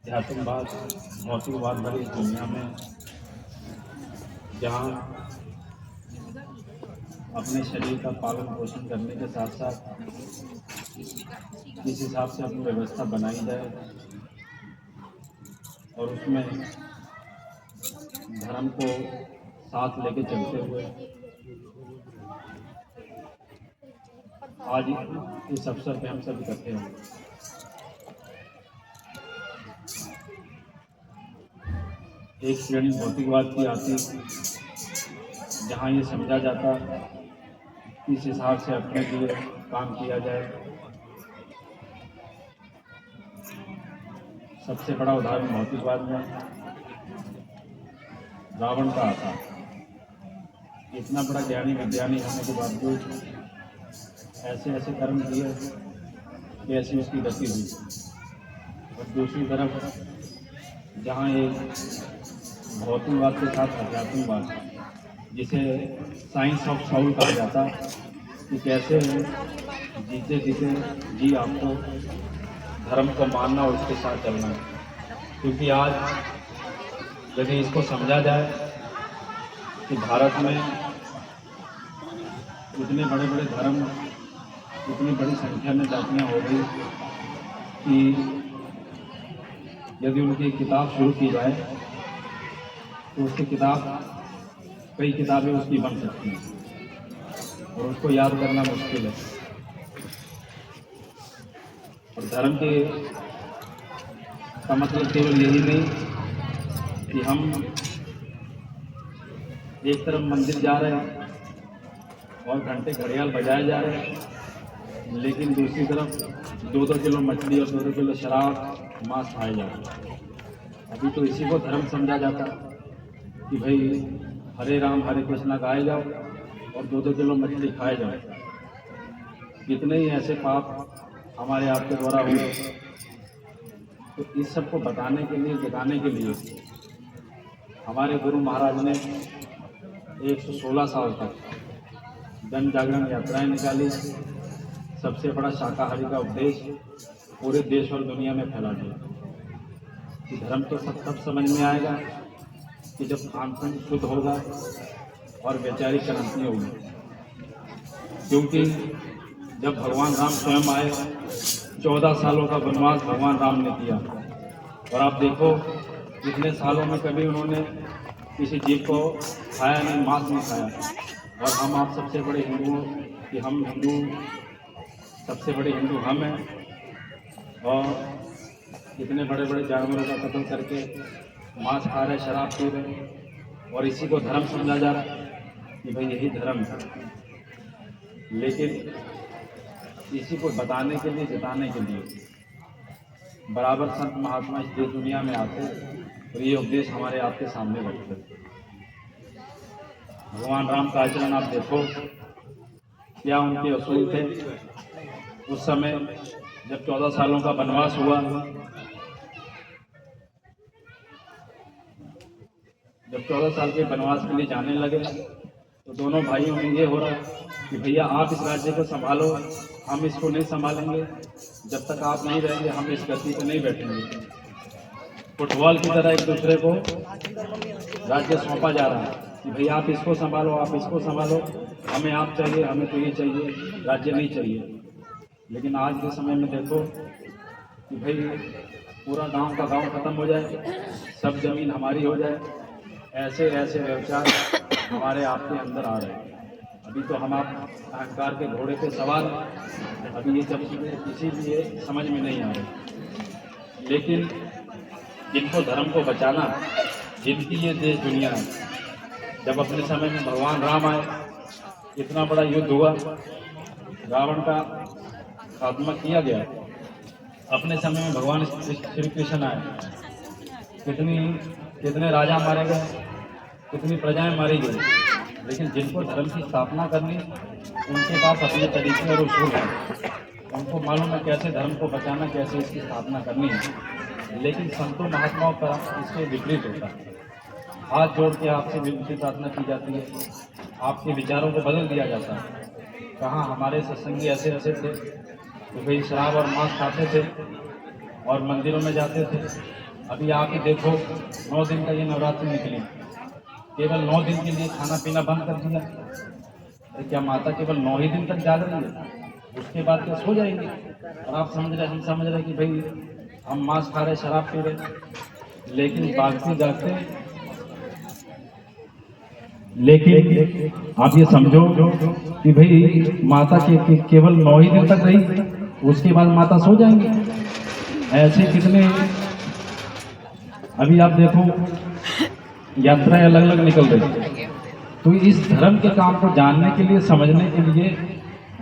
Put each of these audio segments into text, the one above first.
आतंकवाद भौतिकवाद भरी इस दुनिया में जहाँ अपने शरीर का पालन पोषण करने के साथ साथ किस हिसाब से अपनी व्यवस्था बनाई जाए और उसमें धर्म को साथ लेके चलते हुए आज इस अवसर पे हम सब इकट्ठे हैं। एक श्रेणी भौतिकवाद की आती जहाँ ये समझा जाता किस हिसाब से अपने लिए काम किया जाए। सबसे बड़ा उदाहरण भौतिकवाद में रावण का आता। इतना बड़ा ज्ञानी विज्ञानी होने के बावजूद ऐसे ऐसे कर्म किए कि ऐसी उसकी गति हुई। और दूसरी तरफ जहाँ एक भौतिकवाद के साथ अध्यात्मवाद, जिसे साइंस ऑफ साउल कहा जाता, कि कैसे जीते जीते जी आपको धर्म को मानना और उसके साथ चलना है। क्योंकि आज यदि इसको समझा जाए कि भारत में इतने बड़े बड़े धर्म, इतनी बड़ी संख्या में जातियाँ हो गई कि यदि उनकी किताब शुरू की जाए तो उसकी कई किताबें उसकी बन सकती हैं और उसको याद करना मुश्किल है। और धर्म के का मतलब केवल यही नहीं कि हम एक तरफ मंदिर जा रहे हैं और घंटे घड़ियाल बजाए जा रहे हैं, लेकिन दूसरी तरफ 2-2 किलो मछली और 2-2 किलो शराब मांस खाए जा रहे हैं। अभी तो इसी को धर्म समझा जाता कि भाई हरे राम हरे कृष्णा गाए जाओ और 2-2 किलो मछली खाए जाओ। कितने ही ऐसे पाप हमारे आपके द्वारा हुए। तो इस सब को बताने के लिए, जगाने के लिए हमारे गुरु महाराज ने 116 साल तक जन जागरण यात्राएं निकाली। सबसे बड़ा शाकाहारी का उपदेश पूरे देश और दुनिया में फैला दिया कि धर्म तो सब समझ में आएगा कि जब खान-पान शुद्ध होगा और वैचारिक क्रांति होगी। क्योंकि जब भगवान राम स्वयं आए, 14 सालों का वनवास भगवान राम ने किया और आप देखो इतने सालों में कभी उन्होंने किसी जीव को खाया नहीं, मांस नहीं खाया। और हम आप सबसे बड़े हिंदुओं कि हम हिंदू, सबसे बड़े हिंदू हम हैं और इतने बड़े बड़े जानवरों का कत्ल करके मांस खा रहे, शराब पी रहे और इसी को धर्म समझा जा रहा है कि भाई यही धर्म है। लेकिन इसी को बताने के लिए, जताने के लिए बराबर संत महात्मा इस देश दुनिया में आते और ये उपदेश हमारे आपके सामने रखते। भगवान राम का आचरण आप देखो, क्या उनके असूल थे। उस समय जब 14 सालों का वनवास हुआ, जब 14 साल के वनवास के लिए जाने लगे तो दोनों भाइयों में ये हो रहा कि भैया आप इस राज्य को संभालो, हम इसको नहीं संभालेंगे। जब तक आप नहीं रहेंगे हम इस गति पे नहीं बैठेंगे। फुटबॉल की तरह एक दूसरे को राज्य सौंपा जा रहा है कि भैया आप इसको संभालो, आप इसको संभालो, हमें आप चाहिए, हमें तो ये चाहिए, राज्य नहीं चाहिए। लेकिन आज के समय में देखो कि भाई पूरा गांव का गांव खत्म हो जाए, सब जमीन हमारी हो जाए, ऐसे ऐसे व्यवचार हमारे आपके अंदर आ रहे हैं। अभी तो हम आप अहंकार के घोड़े पे सवार हैं। अभी ये जब किसी भी ये समझ में नहीं आ रहे। लेकिन जिनको धर्म को बचाना, जिनकी ये देश दुनिया है, जब अपने समय में भगवान राम आए, इतना बड़ा युद्ध हुआ, रावण का खात्मा किया गया। अपने समय में भगवान श्री कृष्ण आए, कितने राजा मारे गए, कितनी प्रजाएं मारी गई। लेकिन जिनको धर्म की स्थापना करनी, उनके पास अपने तरीके और उसूल हैं। उनको मालूम है कैसे धर्म को बचाना, कैसे इसकी स्थापना करनी है। लेकिन संतों महात्माओं का इसके विपरीत होता है। हाथ जोड़ के आपसे विनती प्रार्थना की जाती है, आपके विचारों को बदल दिया जाता है। कहाँ हमारे सत्संगी ऐसे ऐसे थे तो भाई शराब और मांस खाते थे और मंदिरों में जाते थे अभी आप ही देखो 9 दिन का ये नवरात्रि निकली, केवल 9 दिन के लिए खाना पीना बंद कर दिया। अरे क्या माता केवल 9 ही दिन तक जाग रही है? उसके बाद क्या सो जाएंगे? और आप हम समझ रहे कि भाई हम मांस खा रहे, शराब पी रहे, लेकिन बाकी जागते। लेकिन आप ये समझो कि भाई माता केवल 9 ही दिन तक रही, उसके बाद माता सो जाएंगे। ऐसे कितने, अभी आप देखो यात्राएं अलग अलग निकल रही। तो इस धर्म के काम को जानने के लिए, समझने के लिए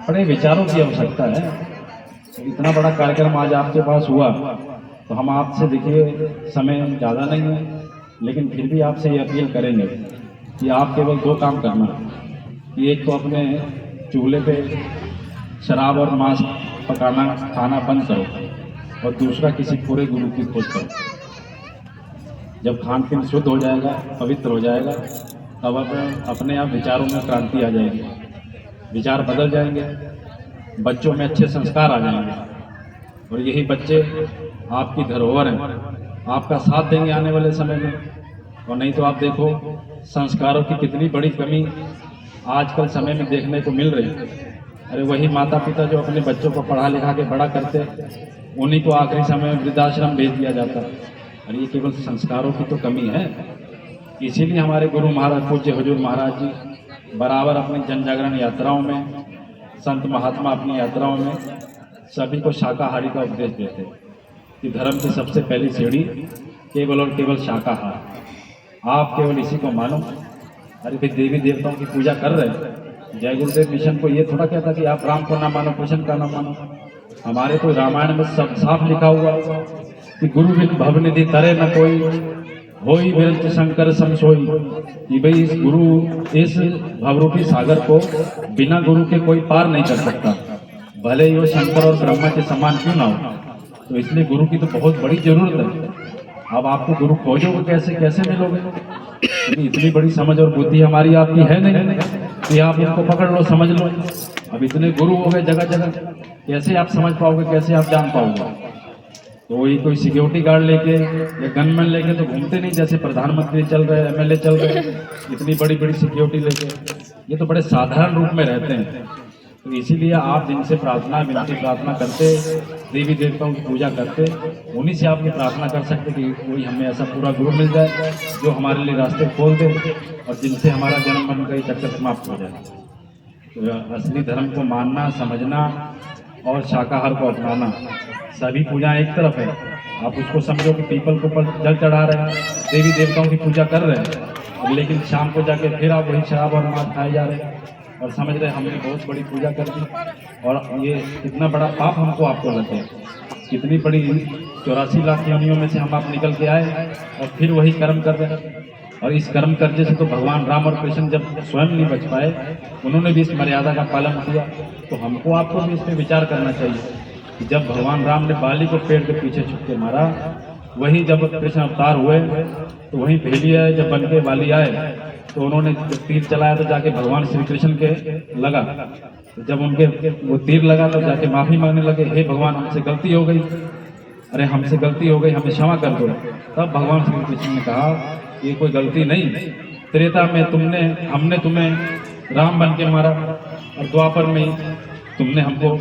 बड़े विचारों की आवश्यकता है। तो इतना बड़ा कार्यक्रम आज आपके पास हुआ, तो हम आपसे देखिए समय ज़्यादा नहीं है, लेकिन फिर भी आपसे ये अपील करेंगे कि आप केवल 2 काम करना कि एक तो अपने चूल्हे पे शराब और मांस पकाना खाना बंद करो, और दूसरा किसी पूरे गुरु की खोज करो। जब खान पीन शुद्ध हो जाएगा, पवित्र हो जाएगा, तब अपने आप विचारों में क्रांति आ जाएगी, विचार बदल जाएंगे, बच्चों में अच्छे संस्कार आ जाएंगे, और यही बच्चे आपकी धरोहर हैं, आपका साथ देंगे आने वाले समय में। और नहीं तो आप देखो संस्कारों की कितनी बड़ी कमी आजकल समय में देखने को मिल रही है। अरे वही माता पिता जो अपने बच्चों को पढ़ा लिखा के बड़ा करते, उन्हीं को आखिरी समय में वृद्धाश्रम भेज दिया जाता। और ये केवल संस्कारों की तो कमी है। इसीलिए हमारे गुरु महाराज पूज्य हुजूर महाराज जी बराबर अपनी जन जागरण यात्राओं में, संत महात्मा अपनी यात्राओं में सभी को शाकाहारी का उपदेश देते कि धर्म की सबसे पहली सीढ़ी केवल और केवल शाकाहार। आप केवल इसी को मानो। अरे भाई देवी देवताओं की पूजा कर रहे हैं, जय गुरुदेव मिशन को ये थोड़ा कहता कि आप राम को ना मानो, कृष्ण का ना मानो। हमारे तो रामायण में सब साफ लिखा हुआ कि गुरु बिन भवनिधि तरे न कोई, होई विरंच शंकर समसोई। कि भाई इस गुरु, इस भवरूपी सागर को बिना गुरु के कोई पार नहीं कर सकता, भले ही वो शंकर और ब्रह्मा के समान क्यों ना हो। तो इसलिए गुरु की तो बहुत बड़ी जरूरत है। अब आपको गुरु खोजोगे कैसे, कैसे मिलोगे? इतनी बड़ी समझ और बुद्धि हमारी आपकी है नहीं कि आप इनको पकड़ लो, समझ लो। अब इतने गुरु हो गए जगह जगह, कैसे आप समझ पाओगे, कैसे आप जान पाओगे? तो वही कोई सिक्योरिटी गार्ड लेके या गनमैन लेके तो घूमते नहीं, जैसे प्रधानमंत्री चल रहे, एमएलए चल रहे, इतनी बड़ी बड़ी सिक्योरिटी लेके। ये तो बड़े साधारण रूप में रहते हैं। तो इसीलिए आप जिनसे प्रार्थना विनती प्रार्थना करते, देवी देवताओं की पूजा करते, उन्हीं से आप ये प्रार्थना कर सकते कि कोई हमें ऐसा पूरा गुरु मिल जाए जो हमारे लिए रास्ते खोल दे, और जिनसे हमारा जन्म मरण का चक्कर समाप्त हो जाए। तो असली धर्म को मानना, समझना और शाकाहार को अपनाना। सभी पूजाएं एक तरफ है, आप उसको समझो कि पीपल के ऊपर जल चढ़ा रहे हैं, देवी देवताओं की पूजा कर रहे हैं, लेकिन शाम को जाके फिर आप वही शराब और मांस खाए जा रहे हैं और समझ रहे हैं हमने बहुत बड़ी पूजा कर दी, और ये कितना बड़ा पाप हमको आपको लग गया। कितनी बड़ी 84 लाख योनियों में से हम आप निकल के आए और फिर वही कर्म कर रहे हैं। और इस कर्म करने से तो भगवान राम और कृष्ण जब स्वयं नहीं बच पाए, उन्होंने भी इस मर्यादा का पालन किया। तो हमको आपको भी इस पर विचार करना चाहिए कि जब भगवान राम ने बाली को पेड़ के पीछे छुप के मारा, वही जब कृष्ण अवतार हुए तो वही भेलिया जब बन के बाली आए तो उन्होंने जब तीर चलाया तो जाके भगवान श्री कृष्ण के लगा। तो जब उनके वो तीर लगा तो जाके माफी मांगने लगे, हे भगवान हमसे गलती हो गई, अरे हमसे गलती हो गई, हमें क्षमा कर दो। तब भगवान श्री कृष्ण ने कहा ये कोई गलती नहीं, त्रेता में हमने तुम्हें राम बन के मारा और द्वापर में तुमने हमको,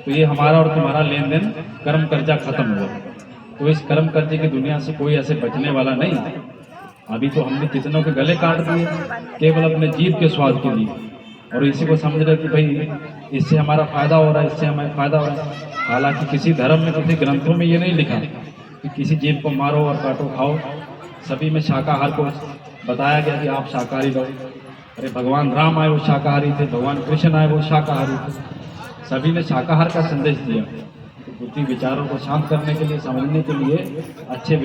तो ये हमारा और तुम्हारा लेन देन कर्म कर्जा खत्म हुआ। तो इस कर्म कर्जे की दुनिया से कोई ऐसे बचने वाला नहीं। अभी तो हमने कितनों के गले काट दिए केवल अपने जीव के स्वाद के लिए, और इसी को समझ रहे कि भाई इससे हमारा फायदा हो रहा है, इससे हमें फायदा हो रहा है। हालांकि किसी धर्म में, किसी ग्रंथों में ये नहीं लिखा कि किसी जीव को मारो और काटो खाओ। सभी में शाकाहार को बताया गया कि आप शाकाहारी रहो। अरे भगवान राम आए वो शाकाहारी थे, भगवान कृष्ण आए वो शाकाहारी थे, सभी ने शाकाहार का संदेश दिया। तो बुद्धि विचारों को शांत करने के लिए, समझने के लिए अच्छे